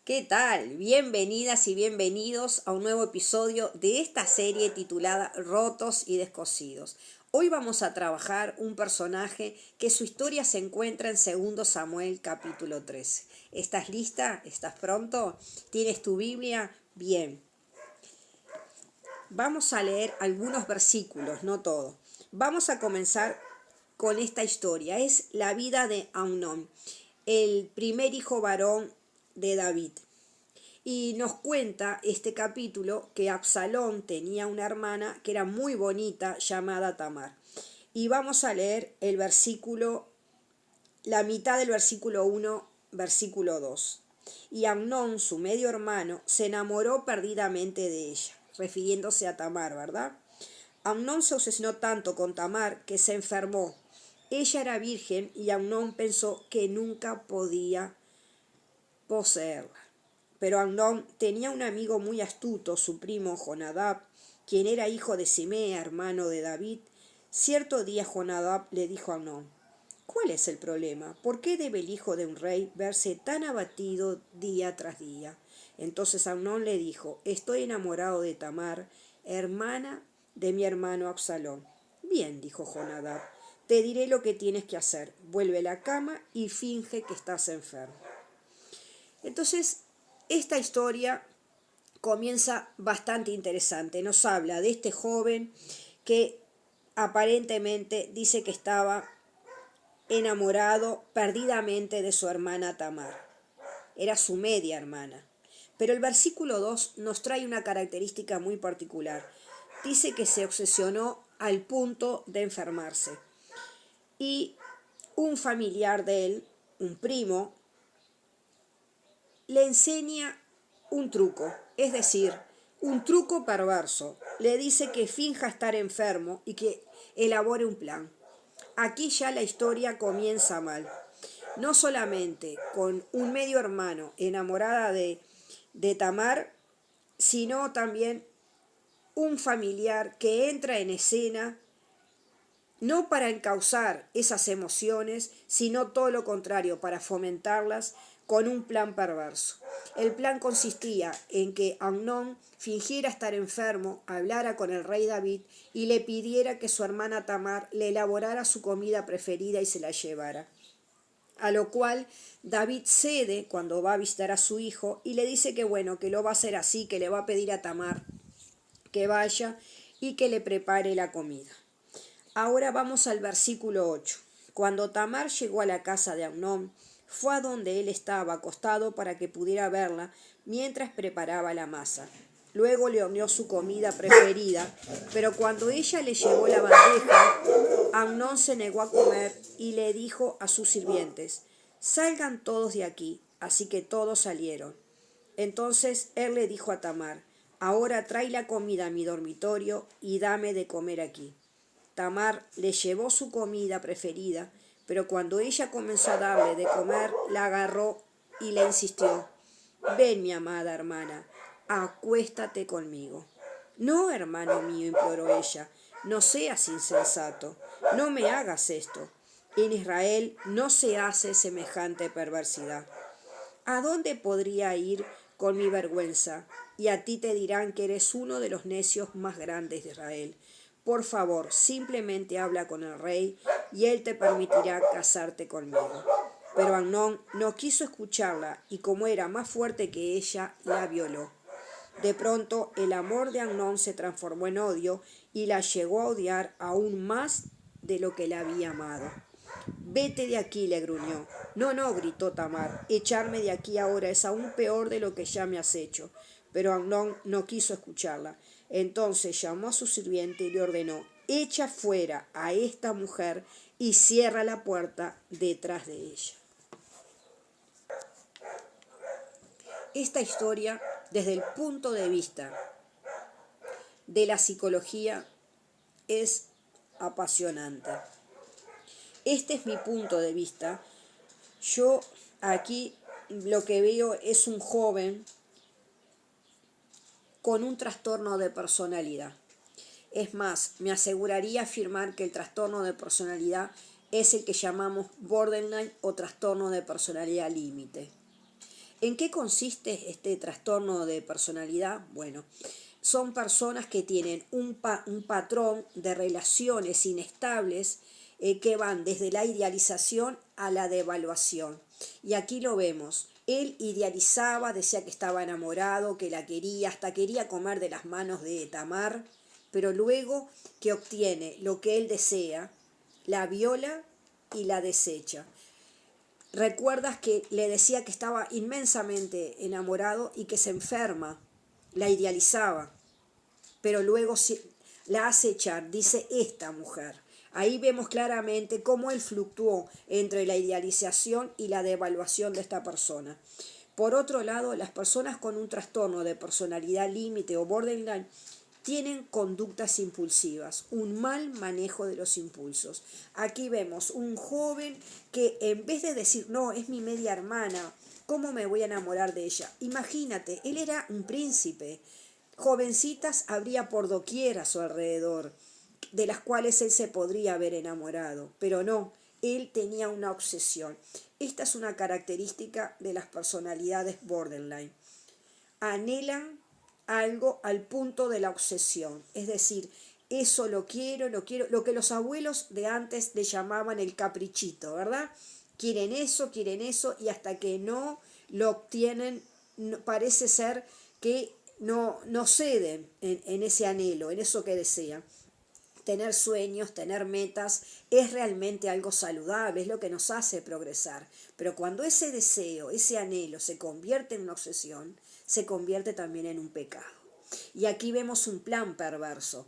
¿Qué tal? Bienvenidas y bienvenidos a un nuevo episodio de esta serie titulada Rotos y Descosidos. Hoy vamos a trabajar un personaje que su historia se encuentra en 2 Samuel capítulo 13. ¿Estás lista? ¿Estás pronto? ¿Tienes tu Biblia? Bien. Vamos a leer algunos versículos, no todo. Vamos a comenzar con esta historia. Es la vida de Amnón, el primer hijo varón de David. Y nos cuenta este capítulo que Absalón tenía una hermana que era muy bonita llamada Tamar. Y vamos a leer el versículo, la mitad del versículo 1, versículo 2. Y Amnón, su medio hermano, se enamoró perdidamente de ella, refiriéndose a Tamar, ¿verdad? Amnón se obsesionó tanto con Tamar que se enfermó. Ella era virgen y Amnón pensó que nunca podía poseerla. Pero Amnón tenía un amigo muy astuto, su primo Jonadab, quien era hijo de Simea, hermano de David. Cierto día Jonadab le dijo a Amnón: ¿cuál es el problema? ¿Por qué debe el hijo de un rey verse tan abatido día tras día? Entonces Amnón le dijo: estoy enamorado de Tamar, hermana de mi hermano Absalón. Bien, dijo Jonadab, te diré lo que tienes que hacer. Vuelve a la cama y finge que estás enfermo. Entonces, esta historia comienza bastante interesante. Nos habla de este joven que aparentemente dice que estaba enamorado perdidamente de su hermana Tamar. Era su media hermana. Pero el versículo 2 nos trae una característica muy particular. Dice que se obsesionó al punto de enfermarse. Y un familiar de él, un primo, le enseña un truco, es decir, un truco perverso. Le dice que finja estar enfermo y que elabore un plan. Aquí ya la historia comienza mal. No solamente con un medio hermano enamorada de Tamar, sino también un familiar que entra en escena no para encauzar esas emociones, sino todo lo contrario, para fomentarlas con un plan perverso. El plan consistía en que Amnón fingiera estar enfermo, hablara con el rey David y le pidiera que su hermana Tamar le elaborara su comida preferida y se la llevara. A lo cual David cede cuando va a visitar a su hijo y le dice que bueno, que lo va a hacer así, que le va a pedir a Tamar que vaya y que le prepare la comida. Ahora vamos al versículo 8. Cuando Tamar llegó a la casa de Amnón, fue a donde él estaba acostado para que pudiera verla mientras preparaba la masa. Luego le horneó su comida preferida, pero cuando ella le llevó la bandeja, Amnón se negó a comer y le dijo a sus sirvientes: salgan todos de aquí. Así que todos salieron. Entonces él le dijo a Tamar: ahora trae la comida a mi dormitorio y dame de comer aquí. Tamar le llevó su comida preferida, pero cuando ella comenzó a darle de comer, la agarró y le insistió: ven, mi amada hermana, acuéstate conmigo. No, hermano mío, imploró ella, no seas insensato, no me hagas esto. En Israel no se hace semejante perversidad. ¿A dónde podría ir con mi vergüenza? Y a ti te dirán que eres uno de los necios más grandes de Israel. Por favor, simplemente habla con el rey y él te permitirá casarte conmigo. Pero Amnón no quiso escucharla y como era más fuerte que ella, la violó. De pronto el amor de Amnón se transformó en odio y la llegó a odiar aún más de lo que la había amado. Vete de aquí, le gruñó. No, no, gritó Tamar, echarme de aquí ahora es aún peor de lo que ya me has hecho. Pero Amnón no quiso escucharla. Entonces llamó a su sirviente y le ordenó: echa fuera a esta mujer y cierra la puerta detrás de ella. Esta historia, desde el punto de vista de la psicología, es apasionante. Este es mi punto de vista. Yo aquí lo que veo es un joven con un trastorno de personalidad. Es más, me aseguraría afirmar que el trastorno de personalidad es el que llamamos borderline o trastorno de personalidad límite. ¿En qué consiste este trastorno de personalidad? Bueno, son personas que tienen un patrón de relaciones inestables que van desde la idealización a la devaluación. Y aquí lo vemos. Él idealizaba, decía que estaba enamorado, que la quería, hasta quería comer de las manos de Tamar, pero luego que obtiene lo que él desea, la viola y la desecha. Recuerdas que le decía que estaba inmensamente enamorado y que se enferma, la idealizaba, pero luego la hace echar, dice esta mujer. Ahí vemos claramente cómo él fluctuó entre la idealización y la devaluación de esta persona. Por otro lado, las personas con un trastorno de personalidad límite o borderline tienen conductas impulsivas, un mal manejo de los impulsos. Aquí vemos un joven que en vez de decir, no, es mi media hermana, ¿cómo me voy a enamorar de ella? Imagínate, él era un príncipe. Jovencitas habría por doquier a su alrededor, de las cuales él se podría haber enamorado, pero no, él tenía una obsesión. Esta es una característica de las personalidades borderline. Anhelan algo al punto de la obsesión, es decir, eso lo quiero, lo que los abuelos de antes le llamaban el caprichito, ¿verdad? Quieren eso, y hasta que no lo obtienen, parece ser que no ceden en ese anhelo, en eso que desean. Tener sueños, tener metas, es realmente algo saludable, es lo que nos hace progresar. Pero cuando ese deseo, ese anhelo se convierte en una obsesión, se convierte también en un pecado. Y aquí vemos un plan perverso,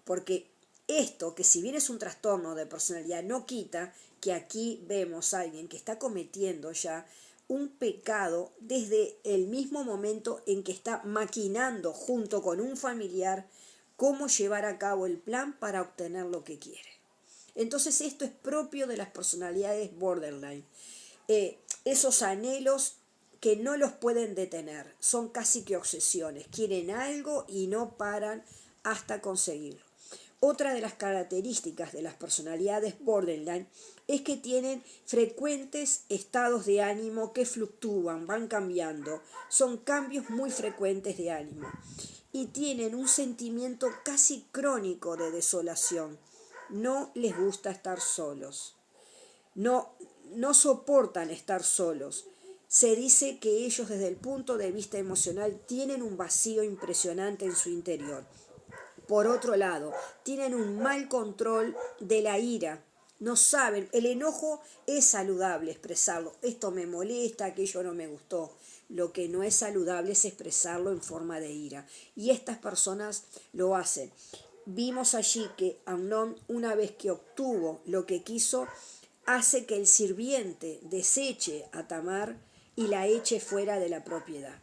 porque esto, que si bien es un trastorno de personalidad, no quita que aquí vemos a alguien que está cometiendo ya un pecado desde el mismo momento en que está maquinando junto con un familiar cómo llevar a cabo el plan para obtener lo que quiere. Entonces esto es propio de las personalidades borderline. Esos anhelos que no los pueden detener, son casi que obsesiones, quieren algo y no paran hasta conseguirlo. Otra de las características de las personalidades borderline es que tienen frecuentes estados de ánimo que fluctúan, van cambiando, son cambios muy frecuentes de ánimo y tienen un sentimiento casi crónico de desolación. No les gusta estar solos, no soportan estar solos. Se dice que ellos desde el punto de vista emocional tienen un vacío impresionante en su interior. Por otro lado, tienen un mal control de la ira. No saben, el enojo es saludable expresarlo. Esto me molesta, aquello no me gustó. Lo que no es saludable es expresarlo en forma de ira. Y estas personas lo hacen. Vimos allí que Amnón, una vez que obtuvo lo que quiso, hace que el sirviente deseche a Tamar y la eche fuera de la propiedad.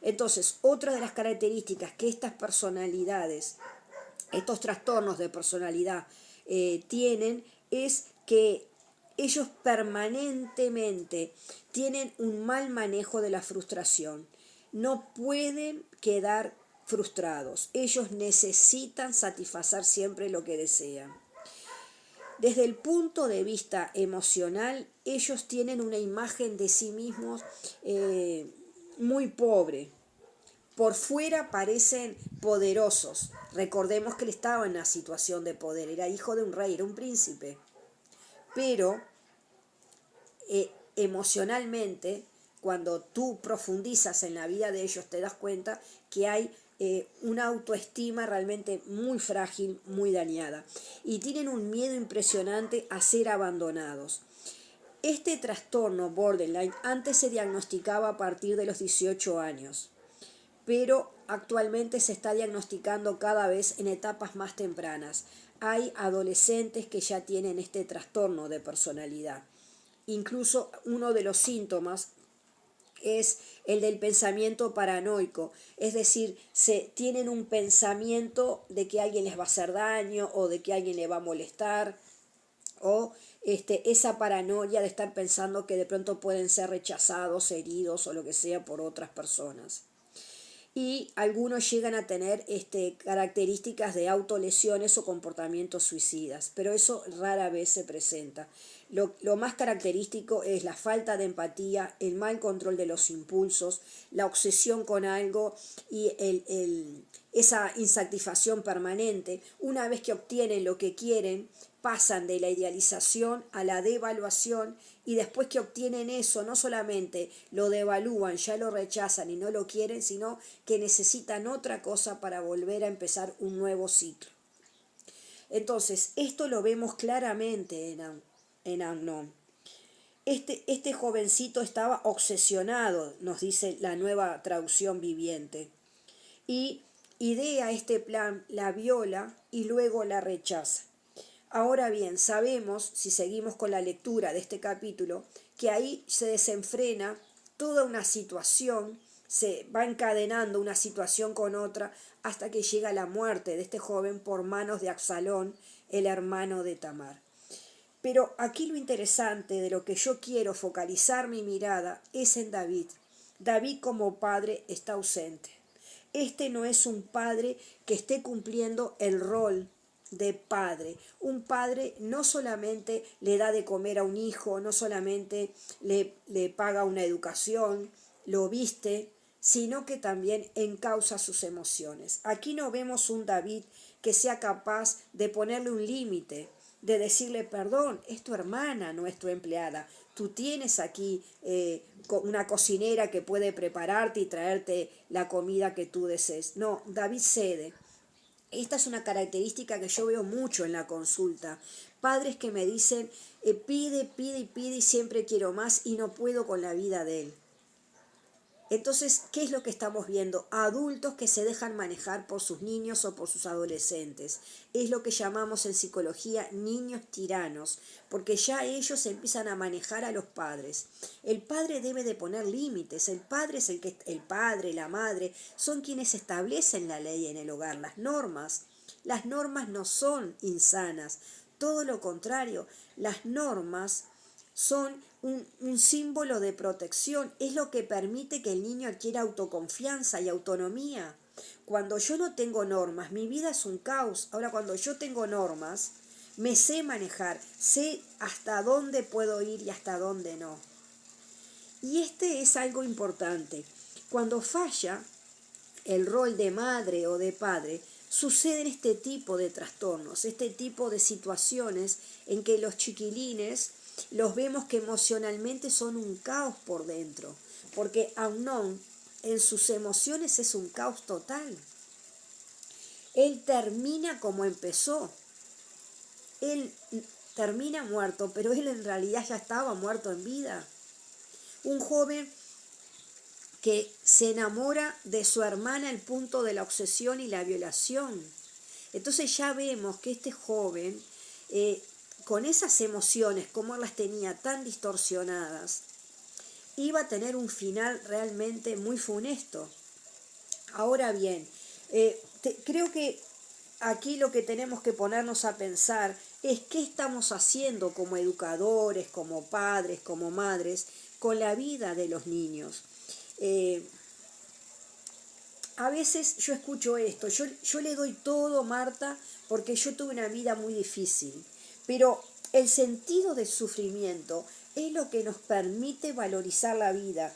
Entonces, otra de las características que estas personalidades, estos trastornos de personalidad tienen, es que ellos permanentemente tienen un mal manejo de la frustración. No pueden quedar frustrados. Ellos necesitan satisfacer siempre lo que desean. Desde el punto de vista emocional, ellos tienen una imagen de sí mismos muy pobre. Por fuera parecen poderosos. Recordemos que él estaba en una situación de poder, era hijo de un rey, era un príncipe. Pero emocionalmente, cuando tú profundizas en la vida de ellos, te das cuenta que hay una autoestima realmente muy frágil, muy dañada. Y tienen un miedo impresionante a ser abandonados. Este trastorno borderline antes se diagnosticaba a partir de los 18 años, pero actualmente se está diagnosticando cada vez en etapas más tempranas. Hay adolescentes que ya tienen este trastorno de personalidad. Incluso uno de los síntomas es el del pensamiento paranoico, es decir, tienen un pensamiento de que alguien les va a hacer daño o de que alguien le va a molestar, o esa paranoia de estar pensando que de pronto pueden ser rechazados, heridos o lo que sea por otras personas. Y algunos llegan a tener características de autolesiones o comportamientos suicidas, pero eso rara vez se presenta. Lo más característico es la falta de empatía, el mal control de los impulsos, la obsesión con algo y esa insatisfacción permanente. Una vez que obtienen lo que quieren, pasan de la idealización a la devaluación y después que obtienen eso, no solamente lo devalúan, ya lo rechazan y no lo quieren, sino que necesitan otra cosa para volver a empezar un nuevo ciclo. Entonces, esto lo vemos claramente en Amnón. Este jovencito estaba obsesionado, nos dice la nueva traducción viviente, y idea este plan, la viola y luego la rechaza. Ahora bien, sabemos, si seguimos con la lectura de este capítulo, que ahí se desenfrena toda una situación, se va encadenando una situación con otra hasta que llega la muerte de este joven por manos de Absalón, el hermano de Tamar. Pero aquí lo interesante de lo que yo quiero focalizar mi mirada es en David. David como padre está ausente. Este no es un padre que esté cumpliendo el rol de padre. Un padre no solamente le da de comer a un hijo, no solamente le paga una educación, lo viste, sino que también encausa sus emociones. Aquí no vemos un David que sea capaz de ponerle un límite, de decirle, perdón, es tu hermana, no es tu empleada. Tú tienes aquí una cocinera que puede prepararte y traerte la comida que tú desees. No, David cede. Esta es una característica que yo veo mucho en la consulta. Padres que me dicen, pide, pide y pide y siempre quiero más y no puedo con la vida de él. Entonces, ¿qué es lo que estamos viendo? Adultos que se dejan manejar por sus niños o por sus adolescentes. Es lo que llamamos en psicología niños tiranos, porque ya ellos empiezan a manejar a los padres. El padre debe de poner límites. El padre es el padre, la madre, son quienes establecen la ley en el hogar, las normas. Las normas no son insanas, todo lo contrario, las normas son un símbolo de protección, es lo que permite que el niño adquiera autoconfianza y autonomía. Cuando yo no tengo normas, mi vida es un caos. Ahora, cuando yo tengo normas, me sé manejar, sé hasta dónde puedo ir y hasta dónde no. Y este es algo importante. Cuando falla el rol de madre o de padre, suceden este tipo de trastornos, este tipo de situaciones en que los chiquilines los vemos que emocionalmente son un caos por dentro, porque Amnón en sus emociones es un caos total. Él termina como empezó. Él termina muerto, pero él en realidad ya estaba muerto en vida. Un joven que se enamora de su hermana al punto de la obsesión y la violación. Entonces ya vemos que este joven, con esas emociones, como las tenía tan distorsionadas, iba a tener un final realmente muy funesto. Ahora bien, creo que aquí lo que tenemos que ponernos a pensar es qué estamos haciendo como educadores, como padres, como madres, con la vida de los niños. A veces yo escucho esto, yo le doy todo, Marta, porque yo tuve una vida muy difícil, pero el sentido del sufrimiento es lo que nos permite valorizar la vida.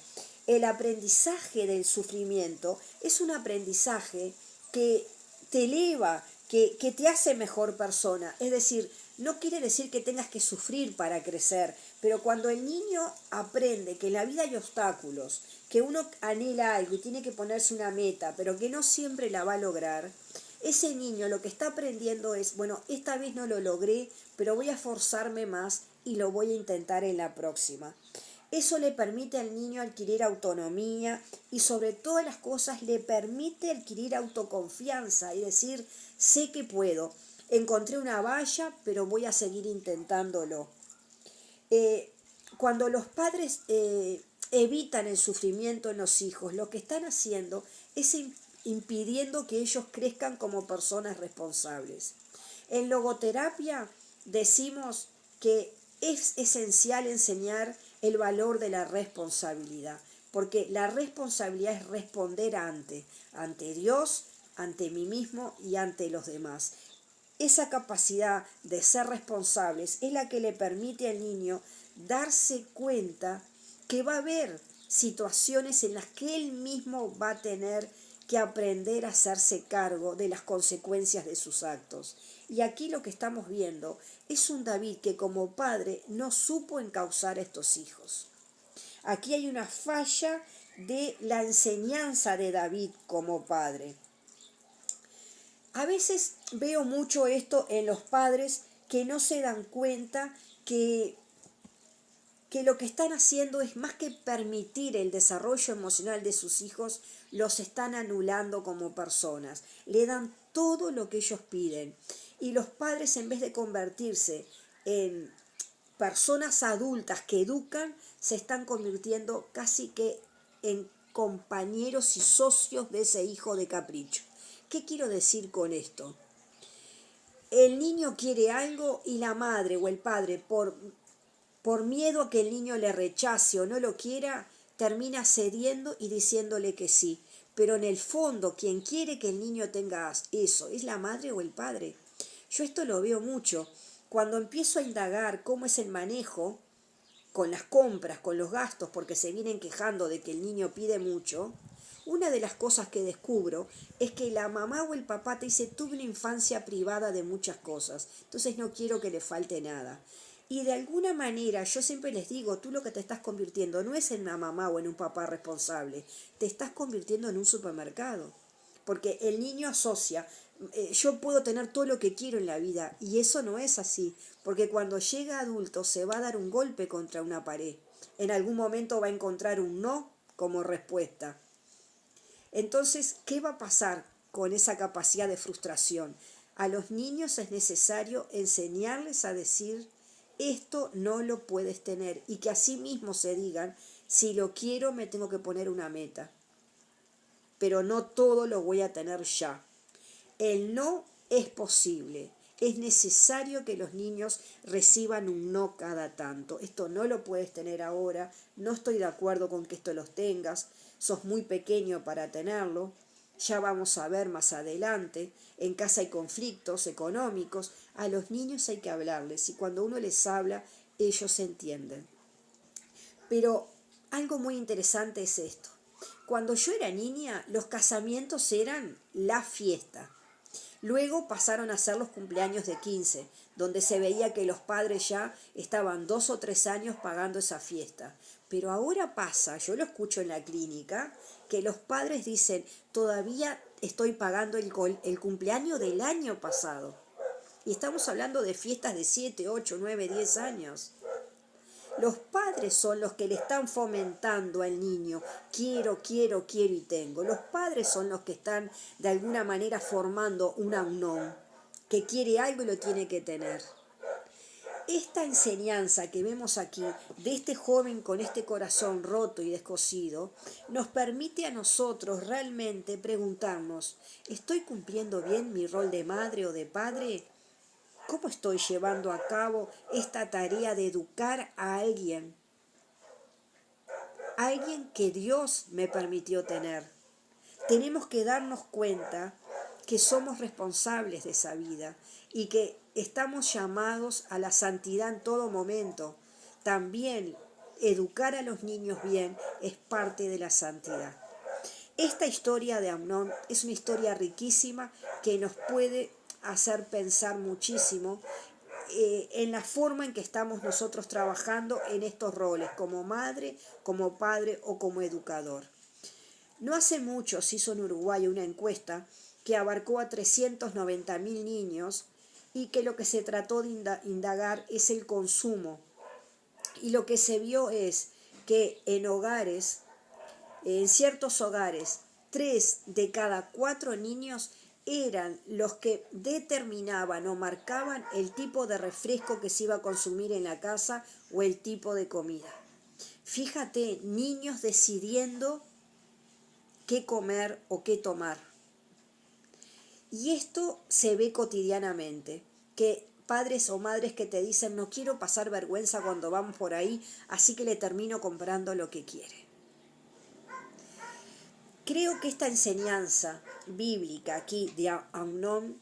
El aprendizaje del sufrimiento es un aprendizaje que te eleva, que te hace mejor persona. Es decir, no quiere decir que tengas que sufrir para crecer, pero cuando el niño aprende que en la vida hay obstáculos, que uno anhela algo y tiene que ponerse una meta, pero que no siempre la va a lograr, ese niño lo que está aprendiendo es, bueno, esta vez no lo logré, pero voy a forzarme más y lo voy a intentar en la próxima. Eso le permite al niño adquirir autonomía y sobre todas las cosas le permite adquirir autoconfianza y decir, sé que puedo, encontré una valla, pero voy a seguir intentándolo. Cuando los padres evitan el sufrimiento en los hijos, lo que están haciendo es impidiendo que ellos crezcan como personas responsables. En logoterapia decimos que es esencial enseñar el valor de la responsabilidad, porque la responsabilidad es responder ante Dios, ante mí mismo y ante los demás. Esa capacidad de ser responsables es la que le permite al niño darse cuenta que va a haber situaciones en las que él mismo va a tener que aprender a hacerse cargo de las consecuencias de sus actos. Y aquí lo que estamos viendo es un David que como padre no supo encauzar a estos hijos. Aquí hay una falla de la enseñanza de David como padre. A veces veo mucho esto en los padres que no se dan cuenta que lo que están haciendo es más que permitir el desarrollo emocional de sus hijos, los están anulando como personas. Le dan todo lo que ellos piden. Y los padres, en vez de convertirse en personas adultas que educan, se están convirtiendo casi que en compañeros y socios de ese hijo de capricho. ¿Qué quiero decir con esto? El niño quiere algo y la madre o el padre, por miedo a que el niño le rechace o no lo quiera, termina cediendo y diciéndole que sí. Pero en el fondo, quien quiere que el niño tenga eso, ¿es la madre o el padre? Yo esto lo veo mucho. Cuando empiezo a indagar cómo es el manejo con las compras, con los gastos, porque se vienen quejando de que el niño pide mucho, una de las cosas que descubro es que la mamá o el papá te dice, tuve una infancia privada de muchas cosas, entonces no quiero que le falte nada. Y de alguna manera yo siempre les digo, tú lo que te estás convirtiendo no es en una mamá o en un papá responsable, te estás convirtiendo en un supermercado. Porque el niño asocia, yo puedo tener todo lo que quiero en la vida, y eso no es así, porque cuando llega adulto se va a dar un golpe contra una pared. En algún momento va a encontrar un no como respuesta. Entonces, ¿qué va a pasar con esa capacidad de frustración? A los niños es necesario enseñarles a decir, esto no lo puedes tener, y que así mismo se digan, si lo quiero me tengo que poner una meta, pero no todo lo voy a tener ya. El no es posible. Es necesario que los niños reciban un no cada tanto. Esto no lo puedes tener ahora, no estoy de acuerdo con que esto los tengas, sos muy pequeño para tenerlo, ya vamos a ver más adelante, en casa hay conflictos económicos, a los niños hay que hablarles y cuando uno les habla, ellos entienden. Pero algo muy interesante es esto. Cuando yo era niña, los casamientos eran la fiesta. Luego pasaron a ser los cumpleaños de 15, donde se veía que los padres ya estaban 2 o 3 años pagando esa fiesta. Pero ahora pasa, yo lo escucho en la clínica, que los padres dicen, todavía estoy pagando el cumpleaños del año pasado. Y estamos hablando de fiestas de 7, 8, 9, 10 años. Los padres son los que le están fomentando al niño, quiero, quiero, quiero y tengo. Los padres son los que están de alguna manera formando un aunón, que quiere algo y lo tiene que tener. Esta enseñanza que vemos aquí de este joven con este corazón roto y descosido nos permite a nosotros realmente preguntarnos, ¿estoy cumpliendo bien mi rol de madre o de padre? ¿Cómo estoy llevando a cabo esta tarea de educar a alguien? Alguien que Dios me permitió tener. Tenemos que darnos cuenta que somos responsables de esa vida y que estamos llamados a la santidad en todo momento. También educar a los niños bien es parte de la santidad. Esta historia de Amnón es una historia riquísima que nos puede hacer pensar muchísimo en la forma en que estamos nosotros trabajando en estos roles, como madre, como padre o como educador. No hace mucho se hizo en Uruguay una encuesta que abarcó a 390.000 niños y que lo que se trató de indagar es el consumo. Y lo que se vio es que en hogares, en ciertos hogares, 3 de cada 4 niños eran los que determinaban o marcaban el tipo de refresco que se iba a consumir en la casa o el tipo de comida. Fíjate, niños decidiendo qué comer o qué tomar. Y esto se ve cotidianamente, que padres o madres que te dicen no quiero pasar vergüenza cuando vamos por ahí, así que le termino comprando lo que quiere. Creo que esta enseñanza bíblica aquí de Amnón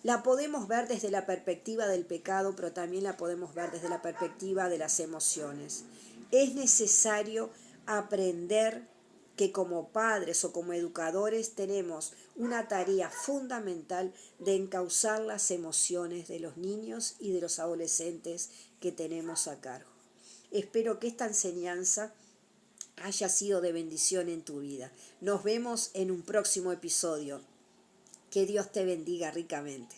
La podemos ver desde la perspectiva del pecado, pero también la podemos ver desde la perspectiva de las emociones. Es necesario aprender que como padres o como educadores tenemos una tarea fundamental de encauzar las emociones de los niños y de los adolescentes que tenemos a cargo. Espero que esta enseñanza haya sido de bendición en tu vida. Nos vemos en un próximo episodio. Que Dios te bendiga ricamente.